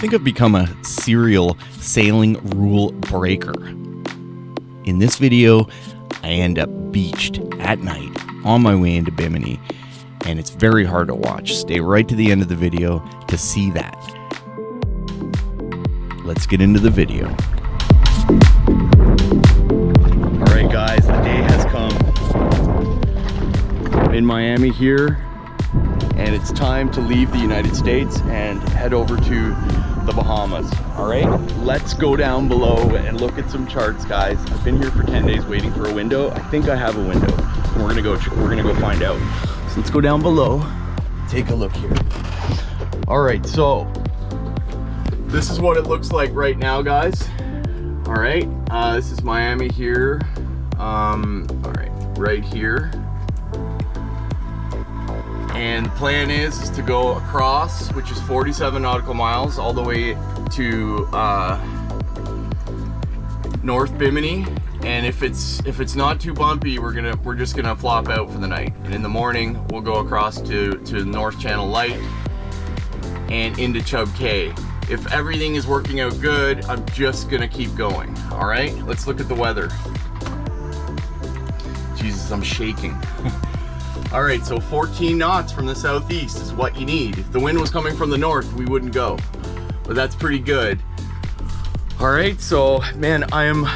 think I've become a serial sailing rule breaker. In this video, I end up beached at night on my way into Bimini, and it's very hard to watch. Stay right to the end of the video to see that. Let's get into the video. All right, guys, the day has come. I'm in Miami here, and it's time to leave the United States and head over to the Bahamas. All right, let's go down below and look at some charts, guys. I've been here for 10 days waiting for a window. I think I have a window. We're gonna go find out. So let's go down below, take a look here. All right, so this is what it looks like right now, guys. All right, this is Miami here. All right, right here. And the plan is to go across, which is 47 nautical miles, all the way to North Bimini. And if it's not too bumpy, we're just gonna flop out for the night. And in the morning, we'll go across to North Channel Light and into Chub Cay. If everything is working out good, I'm just gonna keep going. All right, let's look at the weather. Jesus, I'm shaking. All right, so 14 knots from the southeast is what you need. If the wind was coming from the north, we wouldn't go, but that's pretty good. All right, so man, I'm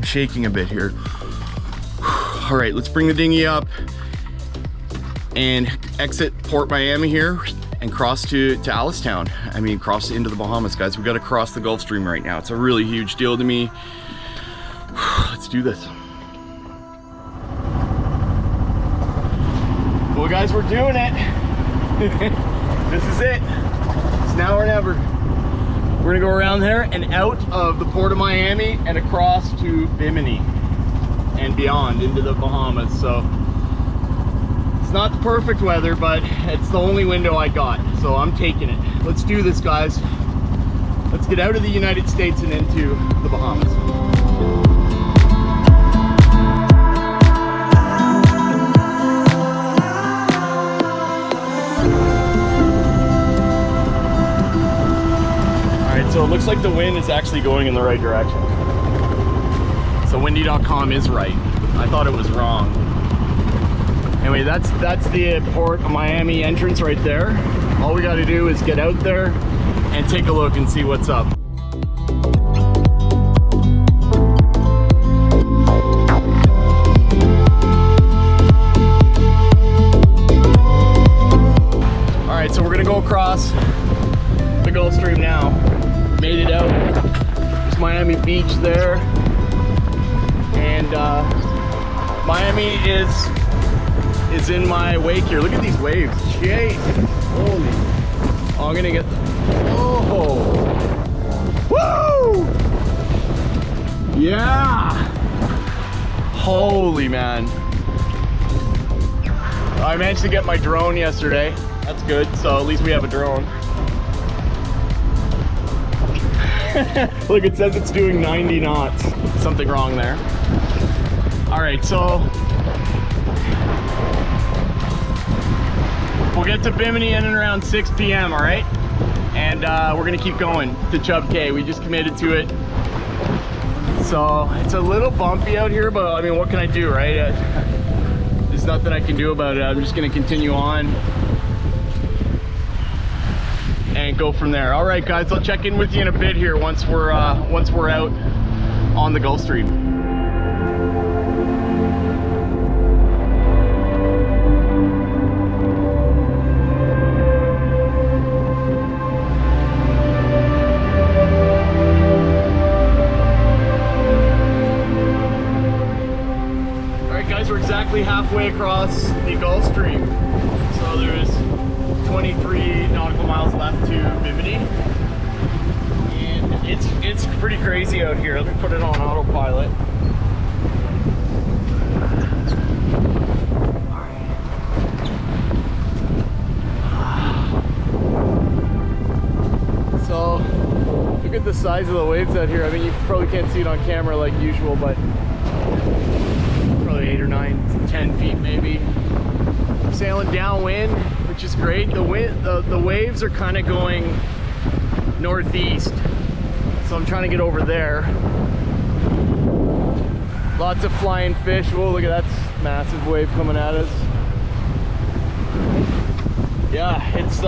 shaking a bit here. All right, let's bring the dinghy up and exit Port Miami here and cross to Alistown. I mean, cross into the Bahamas, guys. We got to cross the Gulf Stream right now. It's a really huge deal to me. Let's do this. Well, guys, we're doing it. This is it. It's now or never. We're gonna go around there and out of the Port of Miami and across to Bimini and beyond into the Bahamas. So it's not the perfect weather, but it's the only window I got. So I'm taking it. Let's do this, guys. Let's get out of the United States and into the Bahamas. So it looks like the wind is actually going in the right direction. So windy.com is right. I thought it was wrong. Anyway, that's the Port of Miami entrance right there. All we got to do is get out there and take a look and see what's up. All right, so we're gonna go across the Gulf Stream now. Made it out. There's Miami Beach there, and Miami is in my wake here. Look at these waves. Jeez. Holy. Oh, I'm gonna get the. Oh. Woo! Yeah. Holy man. I managed to get my drone yesterday. That's good. So at least we have a drone. Look, it says it's doing 90 knots. Something wrong there. All right, so we'll get to Bimini in and around 6 p.m., all right? And we're gonna keep going to Chub Cay. We just committed to it. So it's a little bumpy out here, but I mean, what can I do, right? There's nothing I can do about it. I'm just gonna continue on and go from there. All right, guys, I'll check in with you in a bit here once we're out on the Gulf Stream. All right, guys, we're exactly halfway across the Gulf Stream. So there's 23 nautical miles left to Bimini, and it's pretty crazy out here. Let me put it on autopilot. So look at the size of the waves out here. I mean, you probably can't see it on camera like usual, but probably 8 or 9, 10 feet maybe. We're sailing downwind, which is great. The waves are kind of going northeast. So I'm trying to get over there. Lots of flying fish. Whoa, look at that massive wave coming at us. Yeah, it's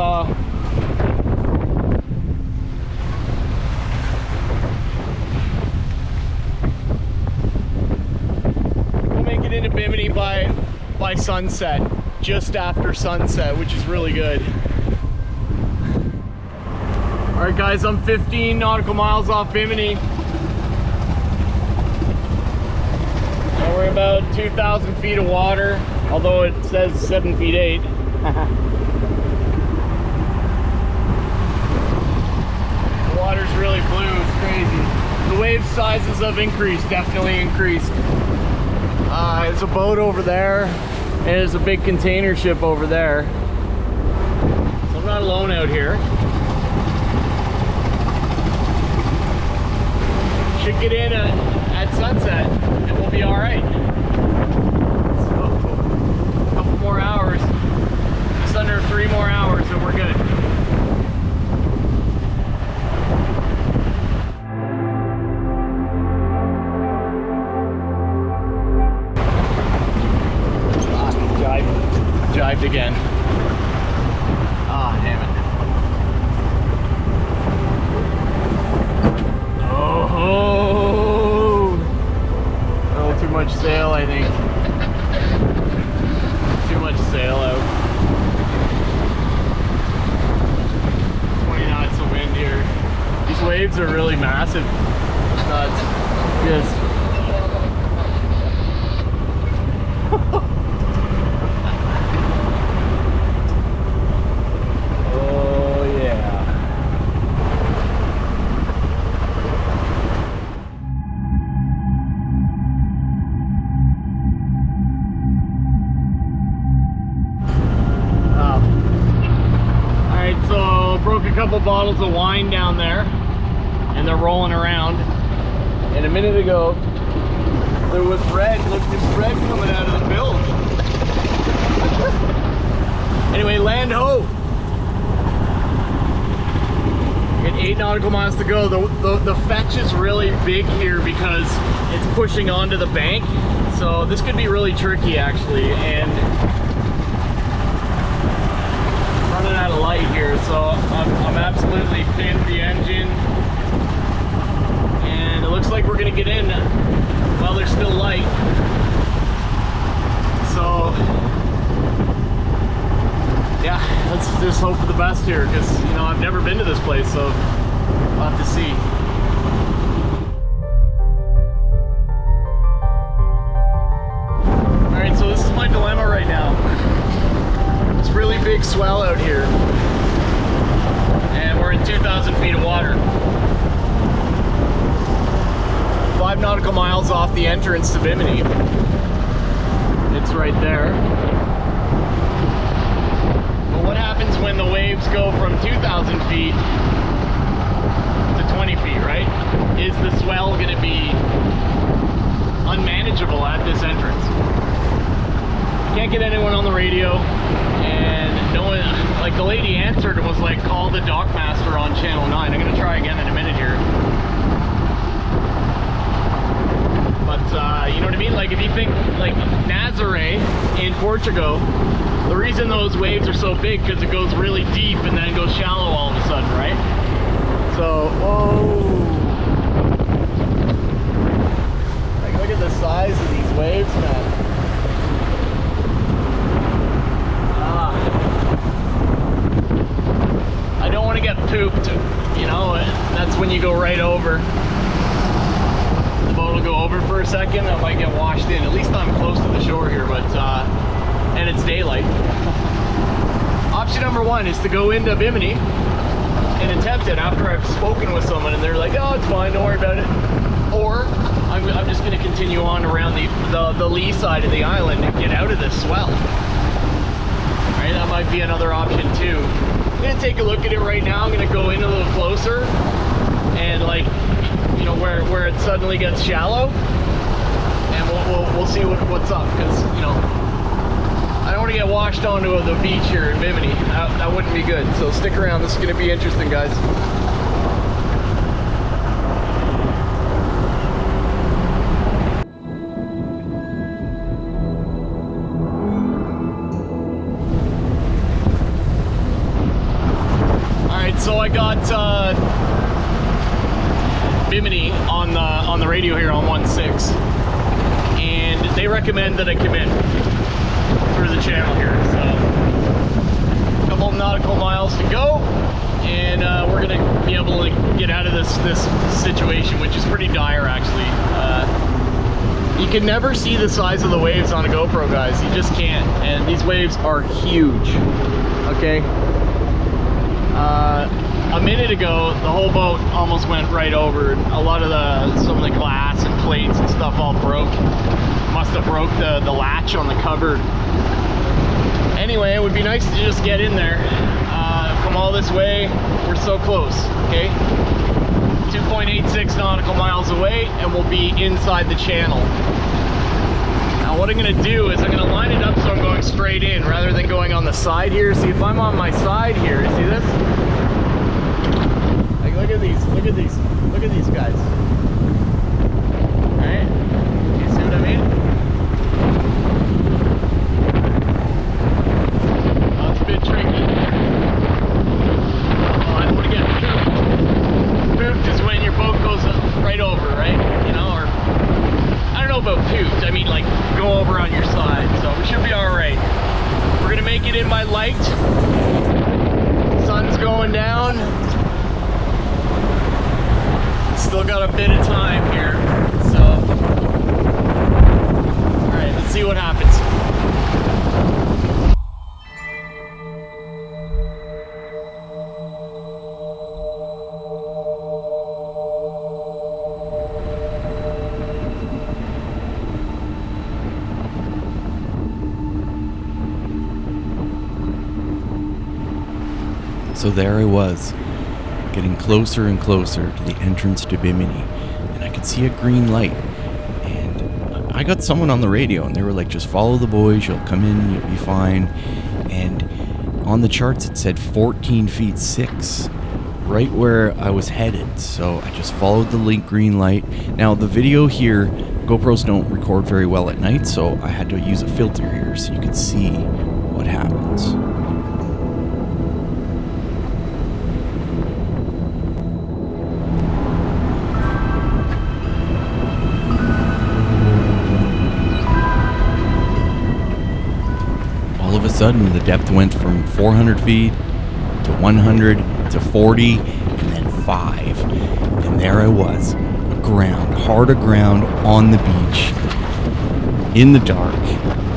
we'll make it into Bimini by sunset, just after sunset, which is really good. All right, guys, I'm 15 nautical miles off Bimini. And we're about 2,000 feet of water, although it says 7 feet 8. The water's really blue, it's crazy. The wave sizes have increased, definitely increased. There's a boat over there, and there's a big container ship over there. So I'm not alone out here. Should get in at sunset, and we'll be all right. So, a couple more hours, just under 3 more hours, and we're good. Jived again. Ah, damn it. Oh, too much sail, I think. Too much sail out. 20 knots of wind here. These waves are really massive. It's nuts. Yes. Couple bottles of wine down there, and they're rolling around. And a minute ago there was red. Look, there's red coming out of the bilge. Anyway, land ho. Got 8 nautical miles to go. The fetch is really big here because it's pushing onto the bank, so this could be really tricky actually. And running out of light here, so I'm absolutely pinned the engine, and it looks like we're gonna get in while there's still light. So yeah, let's just hope for the best here, because you know I've never been to this place, so we'll have to see. All right, so this is my dilemma right now. Really big swell out here, and we're in 2,000 feet of water. 5 nautical miles off the entrance to Bimini. It's right there. But what happens when the waves go from 2,000 feet to 20 feet, right? Is the swell going to be unmanageable at this entrance? Can't get anyone on the radio, and no one, like the lady answered and was like, call the dockmaster on channel 9. I'm gonna try again in a minute here. But you know what I mean? Like if you think like Nazaré in Portugal, the reason those waves are so big because it goes really deep and then goes shallow all of a sudden, right? So, whoa. Like look at the size of these waves, man. I don't want to get pooped, you know, that's when you go right over. The boat will go over for a second, I might get washed in. At least I'm close to the shore here, but, and it's daylight. Option number 1 is to go into Bimini and attempt it after I've spoken with someone and they're like, oh, it's fine, don't worry about it. Or I'm just going to continue on around the lee side of the island and get out of this swell. Right, that might be another option too. I'm gonna take a look at it right now. I'm gonna go in a little closer and like, you know, where it suddenly gets shallow, and we'll see what's up, because you know I don't want to get washed onto the beach here in Bimini. That wouldn't be good. So stick around. This is gonna be interesting, guys. So I got Bimini on the radio here on 1.6, and they recommend that I come in through the channel here. So a couple of nautical miles to go, and we're gonna be able to get out of this situation, which is pretty dire actually. You can never see the size of the waves on a GoPro, guys. You just can't, and these waves are huge. Okay. A minute ago, the whole boat almost went right over. A lot of some of the glass and plates and stuff all broke. Must have broke the latch on the cupboard. Anyway, it would be nice to just get in there. Come all this way, we're so close, okay? 2.86 nautical miles away, and we'll be inside the channel. Now what I'm gonna do is I'm gonna line it up so I'm going straight in rather than going on the side here. See, if I'm on my side here, see this? Like, look at these guys. All right, you see what I mean? Oh, it's a bit tricky. Oh, I don't want to get pooped. Pooped is when your boat goes right over, right? You know, or I don't know about pooped. I mean, like, go over on your side. So we should be all right. We're gonna make it in by light. Sun's going down. Still got a bit of time here, so all right, let's see what happens. So there I was, getting closer and closer to the entrance to Bimini, and I could see a green light, and I got someone on the radio, and they were like, just follow the boys, you'll come in, you'll be fine. And on the charts it said 14 feet 6, right where I was headed. So I just followed the green light. Now the video here, GoPros don't record very well at night, so I had to use a filter here so you could see what happens. All of a sudden, the depth went from 400 feet to 100 to 40 and then 5. And there I was, aground, hard aground on the beach in the dark.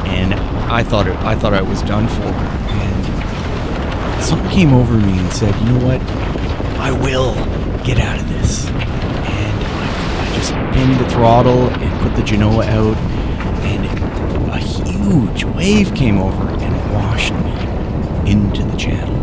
And I thought I was done for. And something came over me and said, you know what? I will get out of this. And I just pinned the throttle and put the Genoa out, and a huge wave came over and washed me into the channel.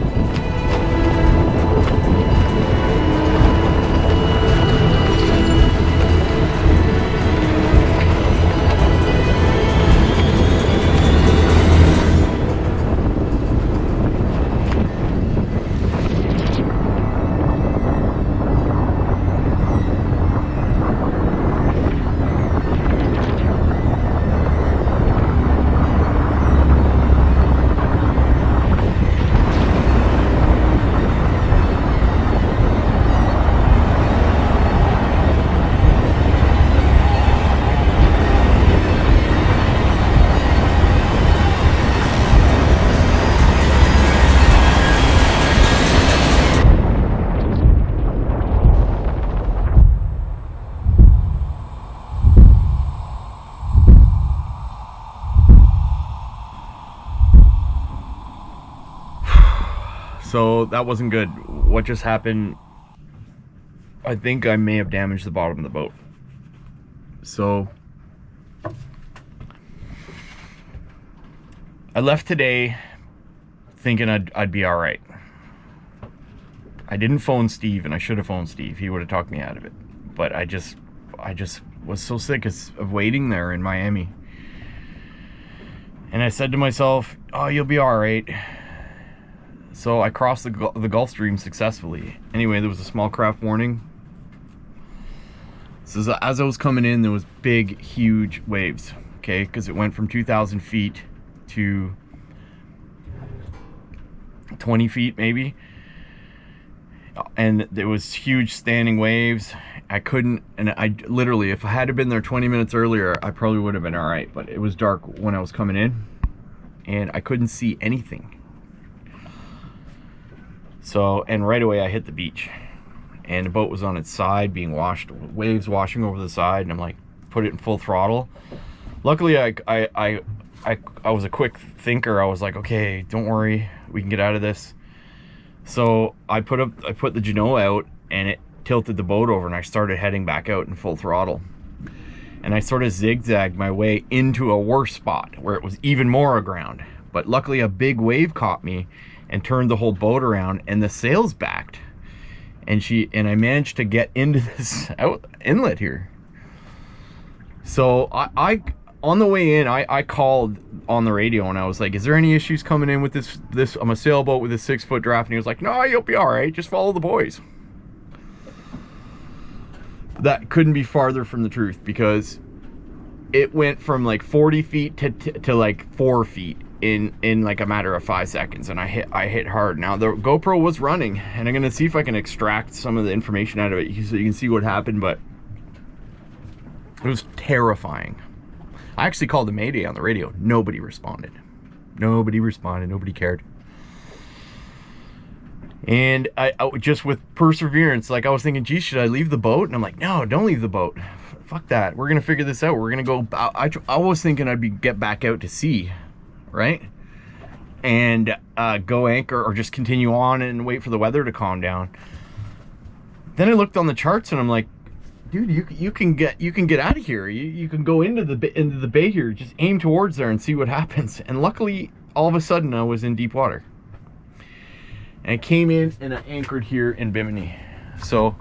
So that wasn't good. What just happened, I think I may have damaged the bottom of the boat. So I left today thinking I'd be all right. I didn't phone Steve, and I should have phoned Steve. He would have talked me out of it. But I just was so sick of waiting there in Miami. And I said to myself, oh, you'll be all right. So I crossed the Gulf Stream successfully. Anyway, there was a small craft warning. So as I was coming in, there was big, huge waves, okay? Because it went from 2,000 feet to 20 feet maybe. and there was huge standing waves. I couldn't, and I literally, if I had been there 20 minutes earlier, I probably would have been all right, but it was dark when I was coming in and I couldn't see anything. So, and right away I hit the beach and the boat was on its side being washed, waves washing over the side, and I'm like, put it in full throttle. Luckily I was a quick thinker. I was like, okay, don't worry, we can get out of this. So I put the Genoa out and it tilted the boat over, and I started heading back out in full throttle. And I sort of zigzagged my way into a worse spot where it was even more aground. But luckily a big wave caught me and turned the whole boat around, and the sails backed. And I managed to get into this inlet here. So I on the way in, I called on the radio and I was like, is there any issues coming in with this? I'm a sailboat with a 6-foot draft. And he was like, no, you'll be all right. Just follow the boys. That couldn't be farther from the truth, because it went from like 40 feet to like 4 feet in like a matter of 5 seconds. And I hit hard. Now the GoPro was running, and I'm going to see if I can extract some of the information out of it so you can see what happened, but it was terrifying. I actually called the Mayday on the radio. Nobody responded. Nobody responded. Nobody cared. And I just with perseverance, like I was thinking, geez, should I leave the boat? And I'm like, no, don't leave the boat. Fuck that. We're going to figure this out. We're going to go. I was thinking I'd get back out to sea, right? And go anchor or just continue on and wait for the weather to calm down. Then I looked on the charts and I'm like, dude, you can get out of here. You can go into the bay here. Just aim towards there and see what happens. And luckily, all of a sudden, I was in deep water. And I came in and I anchored here in Bimini. So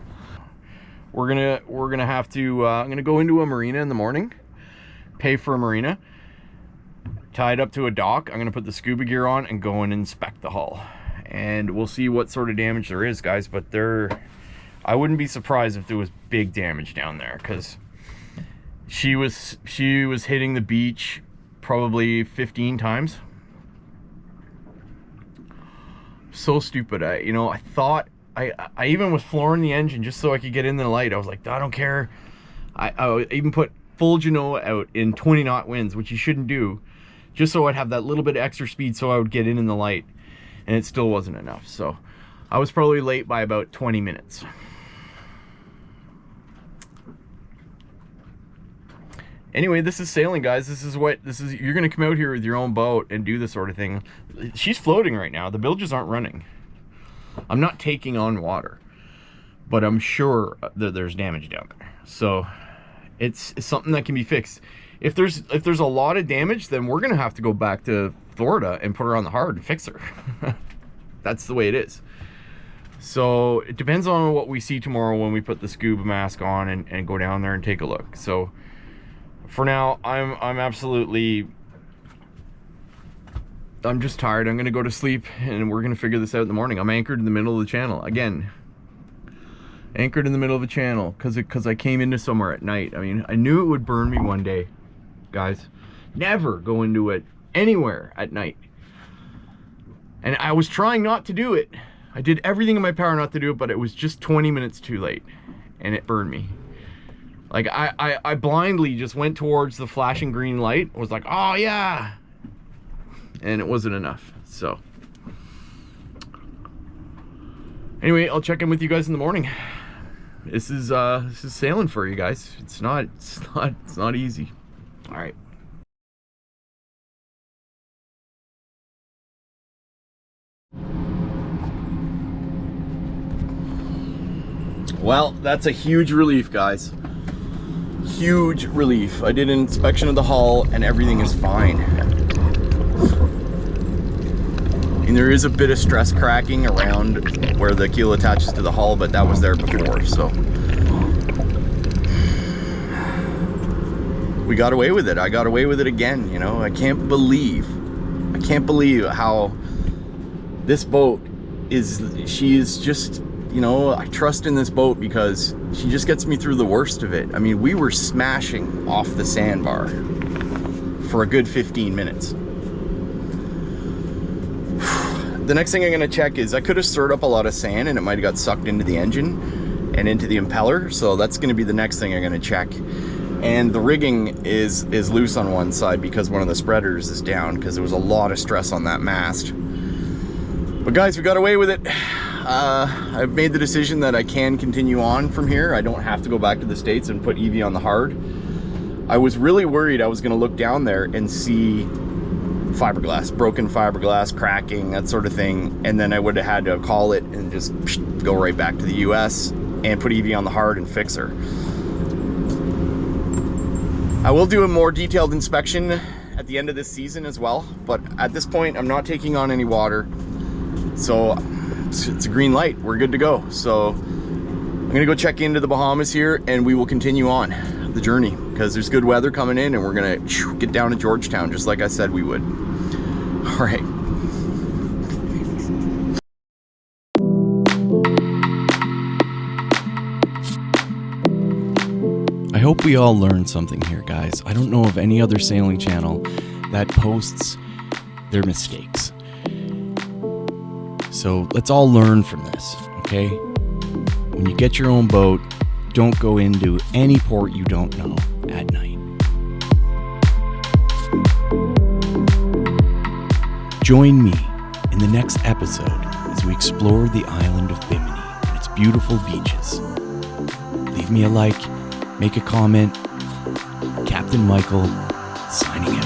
we're gonna have to. I'm gonna go into a marina in the morning, pay for a marina, tie it up to a dock. I'm gonna put the scuba gear on and go and inspect the hull, and we'll see what sort of damage there is, guys. But I wouldn't be surprised if there was big damage down there, because she was hitting the beach probably 15 times. So stupid. I thought I even was flooring the engine just so I could get in the light. I was like, I don't care. I even put full Genoa out in 20 knot winds, which you shouldn't do, just so I'd have that little bit of extra speed so I would get in the light, and it still wasn't enough. So I was probably late by about 20 minutes. Anyway, this is sailing, guys. You're gonna come out here with your own boat and do this sort of thing. She's floating right now. The bilges aren't running. I'm not taking on water, but I'm sure that there's damage down there. So it's something that can be fixed. If there's a lot of damage, then we're gonna have to go back to Florida and put her on the hard and fix her. That's the way it is. So it depends on what we see tomorrow when we put the scuba mask on and go down there and take a look. So for now, I'm just tired. I'm gonna go to sleep and we're gonna figure this out in the morning. I'm anchored in the middle of the channel again. Anchored in the middle of a channel because I came into somewhere at night. I mean, I knew it would burn me one day, guys. Never go into it anywhere at night. And I was trying not to do it. I did everything in my power not to do it, but it was just 20 minutes too late and it burned me. Like I blindly just went towards the flashing green light. I was like, oh yeah. And it wasn't enough. So anyway, I'll check in with you guys in the morning. This is sailing for you guys. It's not easy. All right. Well, that's a huge relief, guys. Huge relief. I did an inspection of the hull and everything is fine. And there is a bit of stress cracking around where the keel attaches to the hull, but that was there before, so we got away with it. I got away with it again, you know. I can't believe how this boat she is just, you know, I trust in this boat because she just gets me through the worst of it. I mean, we were smashing off the sandbar for a good 15 minutes. the next thing I'm gonna check is I could have stirred up a lot of sand and it might have got sucked into the engine and into the impeller. So that's gonna be the next thing I'm gonna check. And the rigging is loose on one side because one of the spreaders is down because there was a lot of stress on that mast. But guys, we got away with it. I've made the decision that I can continue on from here. I don't have to go back to the States and put Evie on the hard. I was really worried I was gonna look down there and see fiberglass, broken fiberglass, cracking, that sort of thing. And then I would have had to call it and just go right back to the US and put Evie on the hard and fix her. I will do a more detailed inspection at the end of this season as well, but at this point I'm not taking on any water, so it's a green light. We're good to go. So I'm gonna go check into the Bahamas here and we will continue on the journey because there's good weather coming in and we're gonna get down to Georgetown just like I said we would. All right. I hope we all learned something here, guys. I don't know of any other sailing channel that posts their mistakes. So let's all learn from this, okay? When you get your own boat, don't go into any port you don't know at night. Join me in the next episode as we explore the island of Bimini and its beautiful beaches. Leave me a like, make a comment. Captain Michael, signing out.